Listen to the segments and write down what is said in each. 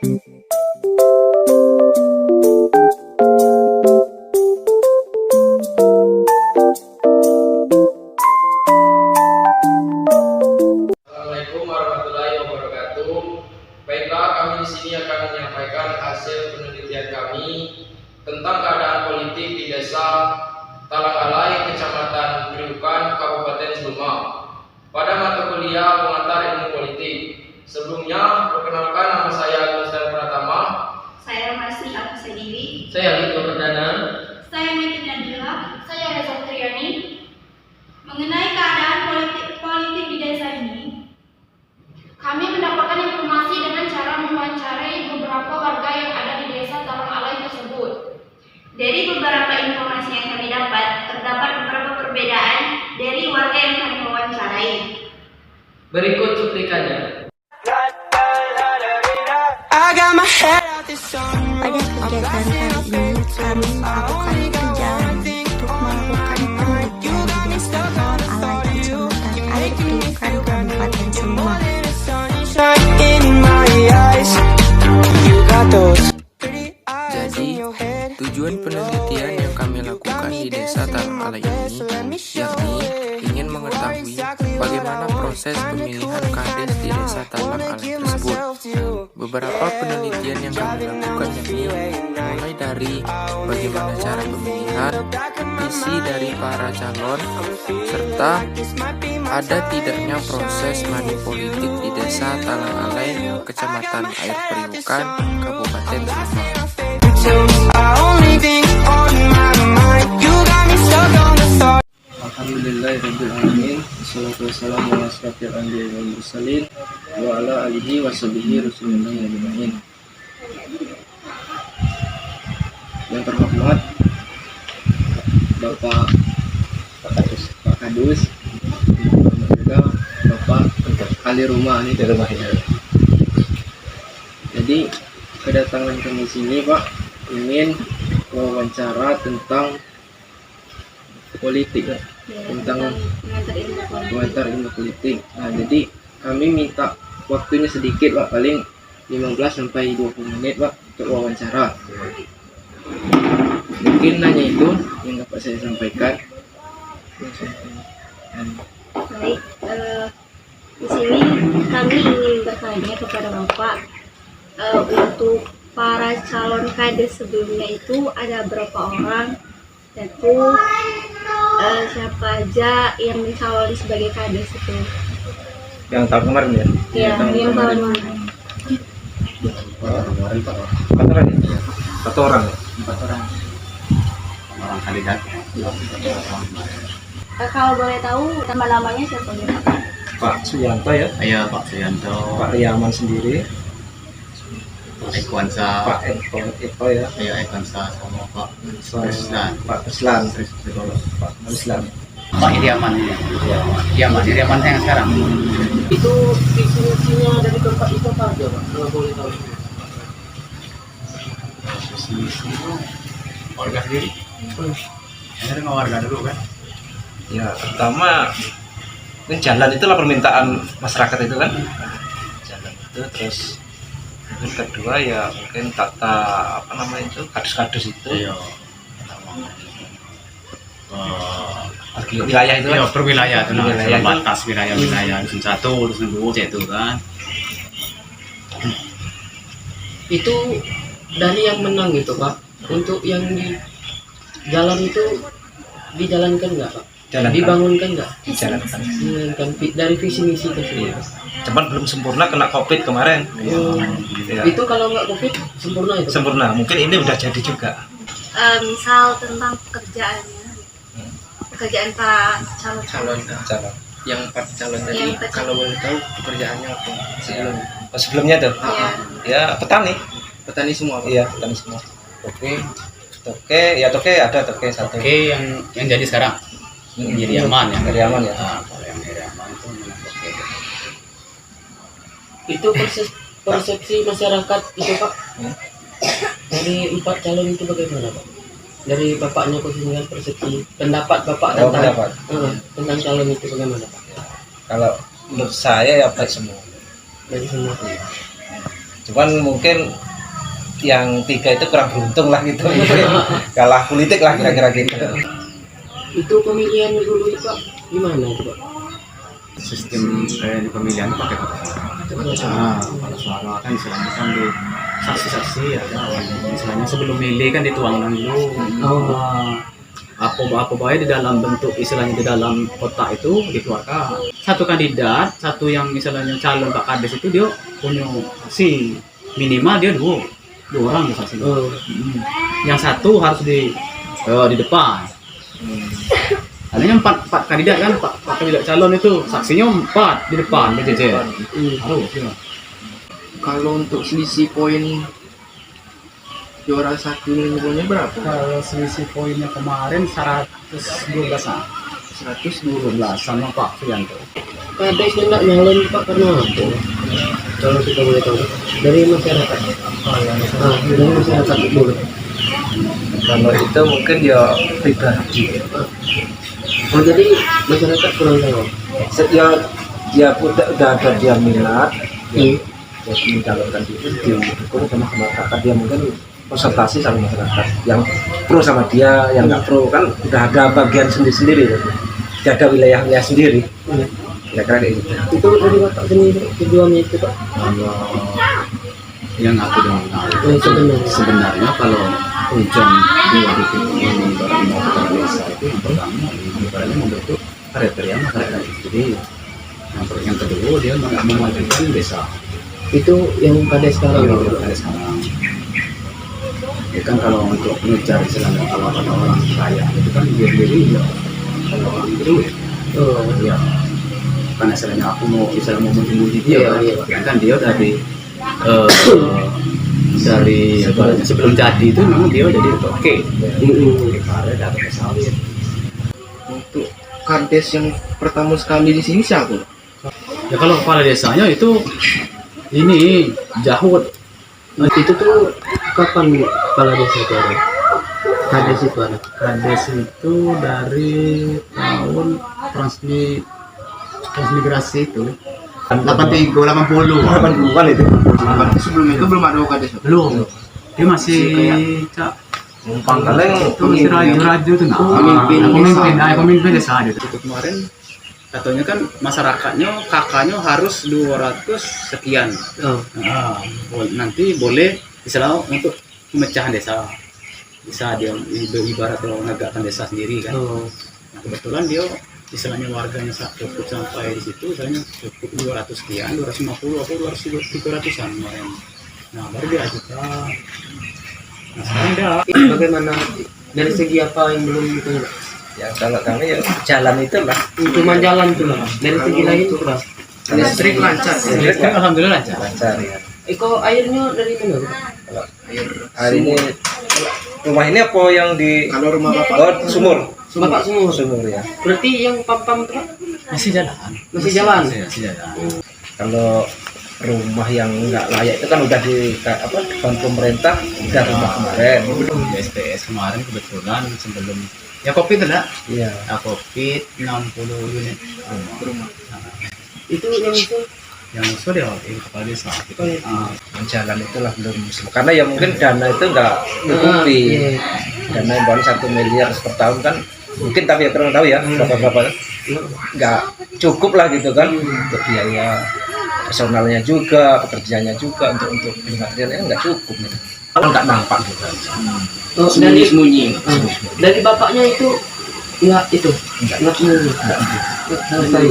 Assalamualaikum warahmatullahi wabarakatuh. Baiklah, kami di sini akan menyampaikan hasil penelitian kami tentang keadaan politik di Desa Talangalai, Kecamatan Priukan, Kabupaten Sleman, pada mata kuliah pengantar ilmu politik. Sebelumnya, perkenalkan, nama saya Agustin Pratama. Saya masih Agus Sediwi. Saya Lito Perdana. Saya Meti Nadila. Saya Reza Triani. Mengenai keadaan politik di desa ini, kami mendapatkan informasi dengan cara mewawancarai beberapa warga yang ada di desa Talangalai tersebut. Dari beberapa informasi yang kami dapat, terdapat beberapa perbedaan dari warga yang kami wawancarai. Berikut cuplikannya. Pada kegiatan kali ini, kami melakukan perjalanan untuk melakukan penelitian di Desa Talangalai, Kecamatan Air Priukan, Kabupaten Sleman. Jadi, tujuan penelitian yang kami lakukan di Desa Talangalai ini yakni ingin mengetahui bagaimana proses pemilihan kades di Desa Talangalai tersebut. Beberapa penelitian yang kami lakukan yakni mulai dari bagaimana cara pemilihan, visi dari para calon, serta ada tidaknya proses money politik di Desa Talangalai, Kecamatan Air Priukan, Kabupaten Sleman. Alhamdulillahirrahmanirrahim. Wassalatu wassalamu ala asyrafil anbiya'i wal mursalin wa ala alihi wa sahbihi rasulillah ajma'in. Yang terhormat Bapak Kadus, dan juga Bapak ahli rumah ini di rumah ini. Jadi kedatangan kami sini, Pak, ingin wawancara tentang politik, tentang pengantar ilmu politik. Nah, jadi kami minta waktunya sedikit, Pak, paling 15 sampai 20 menit, Pak, untuk wawancara. Mungkin hanya itu yang dapat saya sampaikan. Baik, di sini kami ingin bertanya kepada Bapak, untuk para calon kades sebelumnya itu ada berapa orang, dan siapa aja yang dicaloni sebagai kades itu? Yang tahun kemarin ya? Ya, yang tahun kemarin. Satu orang. Orang kandidat. Kalau boleh tahu nama-namanya siapa ya? Pak Suyanto ya? Iya, Pak Suyanto, Pak Riaman sendiri, Pak Ekwansa, Pak Eko ya? iya Ekwansa sama Pak Ruslan, Pak Ruslan, Pak Ruslan. Pak Iriaman, Iriaman yang sekarang. Itu visi-misinya dari tempat itu apa aja, Pak? Kalau boleh tahu. Visi itu warga sendiri. Ada nggak warga dulu kan? Ya, pertama mungkin jalan itulah permintaan masyarakat itu kan. Jalan itu, terus mungkin kedua ya mungkin tata apa namanya itu, kadus-kadus itu. Iya. Wilayah itu kan. Iya, per wilayah itu, Wilayah itu. batas wilayah dusun 1, dusun 2 itu kan. Itu dari yang menang gitu, Pak. Untuk yang di jalan itu dijalankan nggak, Pak? Jalankan. Dibangunkan nggak? Dijalankan. Dijalankan dari visi misi tersebut. Iya. Cuman belum sempurna kena COVID kemarin. Ya. Itu kalau nggak COVID sempurna itu. Sempurna. Mungkin ini udah jadi juga. Misal tentang pekerjaan para calon. Yang empat calon tadi, Yang empat kalau boleh tahu pekerjaannya apa sebelum? Oh, sebelumnya tuh. Iya. Ya petani. Petani semua, Pak? Iya, petani semua. Oke. Toke ada toke satu. Oke, yang jadi sekarang Iriaman ya. Iriaman ya. Nah, kalau yang Iriaman itu oke. Itu persepsi masyarakat itu, Pak. Dari empat calon itu bagaimana, Pak? Dari bapaknya khususnya persepsi pendapat Bapak Oh, tentang pendapat. tentang calon itu bagaimana, Pak? Kalau menurut saya ya baik semua. Dari semua. Cuman mungkin yang 3 itu kurang beruntung lah gitu. Kalah politik lah kira-kira gitu. Itu pemilihan dulu itu Pak, gimana itu Pak? Sistem di pemilihan itu pakai kotak suara. Nah, kotak suara kan istilahnya kan di saksi-saksi ada misalnya sebelum milih kan dituangkan dulu. Apa baik di dalam bentuk istilahnya di dalam kotak itu dikeluarkan. Satu kandidat, satu yang misalnya calon Pak Kades itu dia punya saksi minimal dia dua orang saksi. Yang satu harus di depan. Adanya 4 kandidat kan, 4 kandidat calon itu saksinya 4 di depan berjejer. Harus ya. Kalau untuk selisih poin juara 1 ini nilainya berapa? Kalau selisih poinnya kemarin 112 sama Pak Fianto. Kades nggak nyalon Pak karena apa? Kalau kita boleh tahu dari masyarakat. Dari masyarakat dulu. Kalau itu mungkin ya pribadi. Oh jadi masyarakat kurang tahu. Ya dia udah ada dia minat. Jadi mencalonkan diri didukung sama masyarakat, dia mungkin konsultasi sama masyarakat yang pro sama dia, yang nggak pro kan udah ada bagian sendiri-sendiri, ada wilayahnya sendiri. Kira-kira kayak gitu. Itu dari Bapak sendiri tujuannya itu Pak? Yang aku dengar sebenarnya kalau tujuan dia bikin ini baru desa itu yang pertama ibaratnya membentuk kriteria masyarakat itu sendiri. Yang kedua dia memajukan desa. Itu yang Kades sekarang. Ya kan kalau untuk mencari selama kalau ada orang kaya itu kan dia sendiri ya kalau orang berduit. Ya karena istilahnya aku mau memuji dia kan dia dari ibaratnya sebelum jadi itu memang dia jadi oke karena dapat sawit. Untuk Kades yang pertama sekali di sini siapa? Ya kalau kepala desanya itu ini Jahut. Itu tuh kapan kepala desa itu ada? Kades itu ada? Kades itu dari tahun transmigrasi itu 80 80-an itu. Sebelum itu belum ada Kades? Belum. Dia masih cak Numpang kaleng itu masih raja-raja tuh pemimpin desa aja. Itu kemarin katanya kan masyarakatnya kakaknya harus 200 sekian. Nanti boleh misalnya untuk pemecahan desa bisa dia ibarat menegakkan desa sendiri kan. Nah, kebetulan dia istilahnya warganya cukup sampai di situ misalnya cukup 200 sekian 250 atau 300-an kemarin. Nah baru dia ajukan. Nah sekarang dia Bagaimana dari segi apa yang belum itu? ya kalau kami ya jalan itu lah. Cuma jalan itu lah. Dari segi lain itu lah. Listrik lancar. listrik alhamdulillah lancar. Lancar ya. Iko airnya dari mana? Kalau hari ini rumah ini apa yang di Kalau rumah Bapak? Oh, sumur. Bapak sumur. Sumur ya. Berarti yang pam-pam itu Pak? Masih jalan. Masih jalan? Masih jalan. Kalau rumah yang nggak layak itu kan udah di depan pemerintah udah rumah kemarin. Di SPS kemarin kebetulan sebelum ya COVID ada. Iya. Nah, COVID 60 unit rumah. Itu yang itu Yang usul ya kepala desa. Jalan itulah belum karena ya mungkin dana itu nggak cukupi. Dana yang baru 1 miliar per tahun kan mungkin, tapi ya kurang tahu ya berapa nggak cukup lah gitu kan untuk biaya personalnya juga, pekerjaannya juga untuk beli materialnya nggak cukup gitu. Kalau nggak nampak gitu. sembunyi. Dari bapaknya itu nggak sembunyi. Selesai.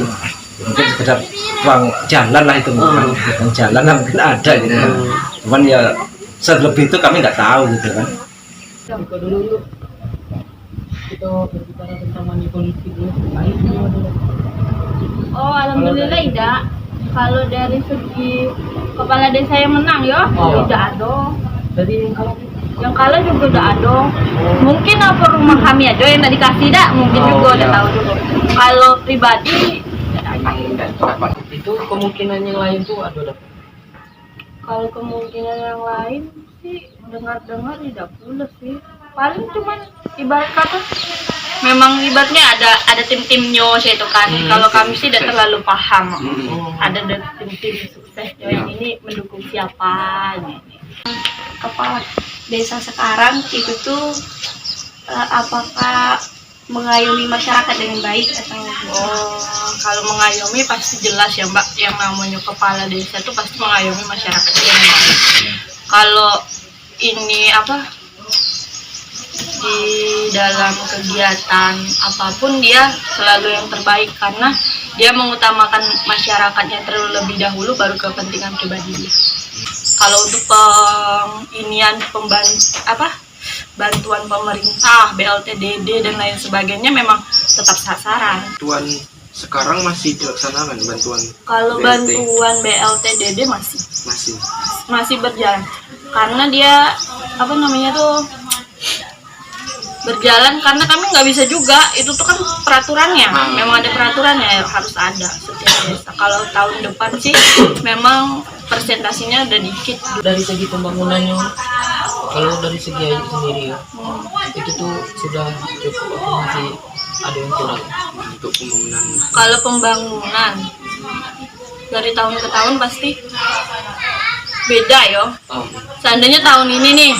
Mungkin sekedar uang jalan lah itu mungkin. Jalan lah mungkin ada gitu. Cuman ya selebih itu kami nggak tahu gitu kan. Buka dulu yuk. Kita berbicara tentang money politik dulu. Oh, alhamdulillah tidak. Kalau dari segi kepala desa yang menang ya, tidak ada. Dari Yang kalah juga udah ada. Mungkin apa rumah kami aja yang tadi kasih dah, mungkin juga udah tahu dulu. Kalau pribadi itu kemungkinan yang lain tuh ada. kalau kemungkinan yang lain sih dengar-dengar tidak pula sih. Paling cuman ibarat kata memang ibaratnya ada tim-timnya itu kan. Kalau kami sih tidak terlalu paham. Ada tim-tim suksesnya ini mendukung siapa. Kepala desa sekarang itu tuh apakah mengayomi masyarakat dengan baik atau Kalau mengayomi pasti jelas ya Mbak, yang namanya kepala desa itu pasti mengayomi masyarakat dengan baik. Kalau ini di dalam kegiatan apapun dia selalu yang terbaik karena dia mengutamakan masyarakatnya terlebih dahulu baru kepentingan pribadinya. Kalau untuk bantuan pemerintah, BLTDD dan lain sebagainya memang tetap sasaran. Bantuan sekarang masih dilaksanakan bantuan. Kalau bantuan BLTDD masih berjalan karena dia berjalan karena kami nggak bisa juga, itu tuh kan peraturannya, memang ada peraturannya harus ada setiap desa. Kalau tahun depan sih memang persentasenya udah dikit. Dari segi pembangunannya, kalau dari segi air sendiri ya, itu tuh sudah cukup atau masih ada yang kurang untuk pembangunan? Kalau pembangunan dari tahun ke tahun pasti beda ya. Seandainya tahun ini nih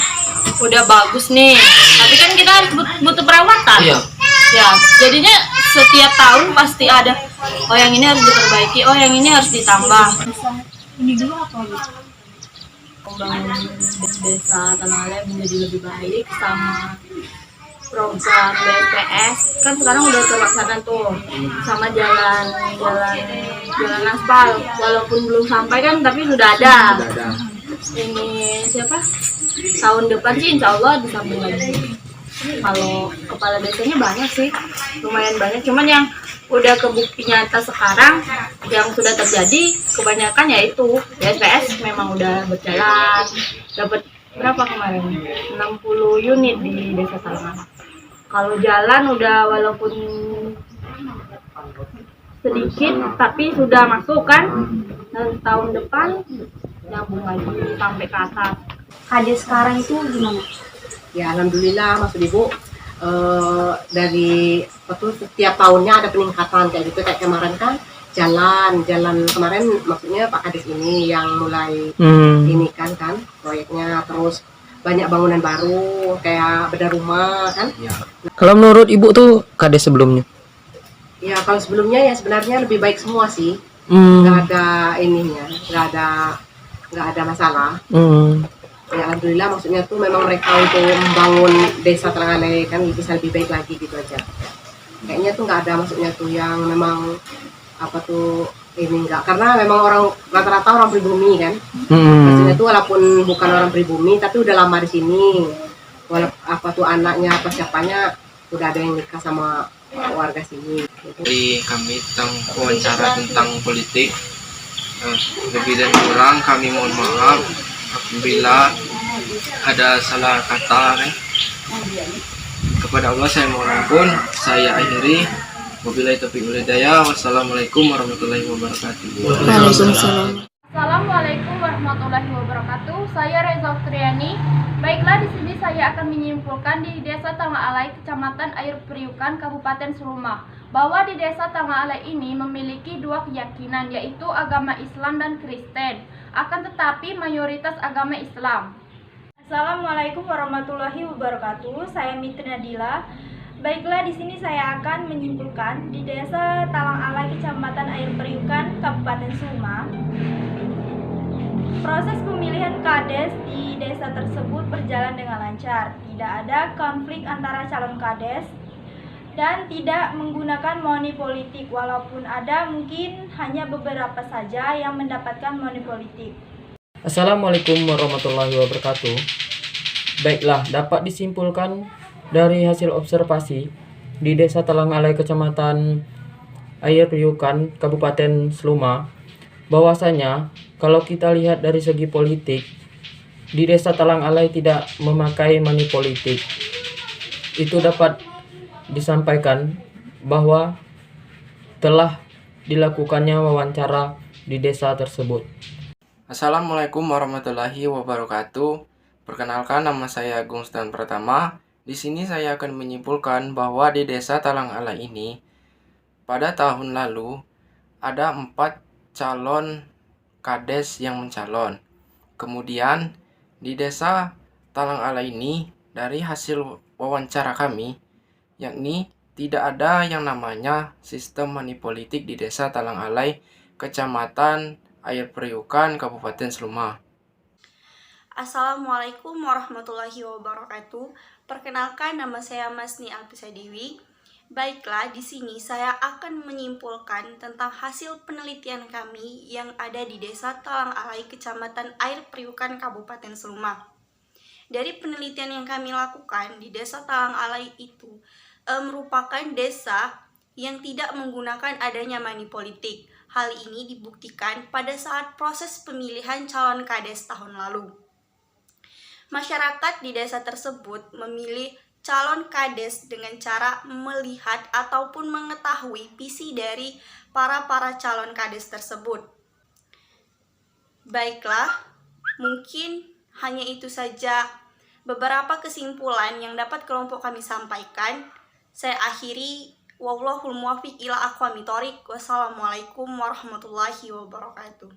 udah bagus nih, tapi kan kita harus butuh perawatan. Iya. Ya, jadinya setiap tahun pasti ada, oh yang ini harus diperbaiki, oh yang ini harus ditambah. Ini dulu apa Bu? Pembangunan desa Talangalai menjadi lebih baik sama program BPS kan sekarang udah terlaksana tuh, sama jalan aspal walaupun belum sampai kan tapi sudah ada. Ini tahun depan sih insya Allah disambung lagi. Kalau kepala desanya banyak sih, lumayan banyak, cuman yang udah kebukti nyata sekarang yang sudah terjadi kebanyakan yaitu BPS memang udah berjalan, dapat berapa kemarin 60 unit di desa Talangalai. Kalau jalan udah walaupun sedikit tapi sudah masuk kan, dan tahun depan nyambung lagi sampai ke atas. Kades sekarang itu gimana? Ya alhamdulillah Mas Ibu, dari setiap tahunnya ada peningkatan kayak gitu. Kayak kemarin kan jalan kemarin maksudnya Pak Kades ini yang mulai ini kan proyeknya, terus banyak bangunan baru kayak bedah rumah kan. Ya. Kalau menurut Ibu tuh Kades sebelumnya? Ya kalau sebelumnya ya sebenarnya lebih baik semua sih, nggak ada ininya, nggak ada masalah. Ya alhamdulillah, maksudnya tuh memang mereka untuk membangun desa Talangalai kan bisa lebih baik lagi gitu aja. Kayaknya tuh nggak ada maksudnya tuh yang memang ini enggak, karena memang orang rata-rata orang pribumi kan. Maksudnya tuh walaupun bukan orang pribumi tapi udah lama di sini. Walaupun anaknya siapanya udah ada yang nikah sama warga sini. Jadi kami wawancara tentang politik, lebih dan kurang kami mohon maaf apabila ada salah kata kepada Allah saya mohon ampun. Saya akhiri, wabillahi taufiq wal hidayah. Wassalamualaikum warahmatullahi wabarakatuh. Waalaikumsalam. Assalamualaikum warahmatullahi wabarakatuh. Saya Reza Oktriani. Baiklah, di sini saya akan menyimpulkan di Desa Talangalai, Kecamatan Air Periukan, Kabupaten Seluma, bahwa di Desa Talangalai ini memiliki dua keyakinan, yaitu agama Islam dan Kristen. Akan tetapi mayoritas agama Islam. Assalamualaikum warahmatullahi wabarakatuh. Saya Mitra Nadila. Baiklah, di sini saya akan menyimpulkan di Desa Talangalai, Kecamatan Air Periukan, Kabupaten Seluma. Proses pemilihan kades di desa tersebut berjalan dengan lancar. Tidak ada konflik antara calon kades dan tidak menggunakan money politik, walaupun ada mungkin hanya beberapa saja yang mendapatkan money politik. Assalamualaikum warahmatullahi wabarakatuh. Baiklah, dapat disimpulkan dari hasil observasi di Desa Talangalai, Kecamatan Air Periukan, Kabupaten Seluma, bahwasanya kalau kita lihat dari segi politik, di Desa Talangalai tidak memakai money politik. Itu dapat disampaikan bahwa telah dilakukannya wawancara di desa tersebut. Assalamualaikum warahmatullahi wabarakatuh. Perkenalkan, nama saya Agung Stan Pratama Di sini saya akan menyimpulkan bahwa di Desa Talang Alai ini, pada tahun lalu ada 4 calon kades yang mencalon. Kemudian di Desa Talang Alai ini, dari hasil wawancara kami, yakni tidak ada yang namanya sistem manipolitik di Desa Talang Alai, Kecamatan Air Periukan, Kabupaten Seluma. Assalamualaikum warahmatullahi wabarakatuh. Perkenalkan, nama saya Masni Alpisa Dewi. Baiklah, di sini saya akan menyimpulkan tentang hasil penelitian kami yang ada di Desa Talang Alai, Kecamatan Air Periukan, Kabupaten Seluma. Dari penelitian yang kami lakukan di Desa Talang Alai itu merupakan desa yang tidak menggunakan adanya money politik. Hal ini dibuktikan pada saat proses pemilihan calon kades tahun lalu. Masyarakat di desa tersebut memilih calon kades dengan cara melihat ataupun mengetahui visi dari para calon kades tersebut. Baiklah, mungkin hanya itu saja beberapa kesimpulan yang dapat kelompok kami sampaikan. Saya akhiri, wallahul muwaffiq ila aqwamit thoriq. Wassalamualaikum warahmatullahi wabarakatuh.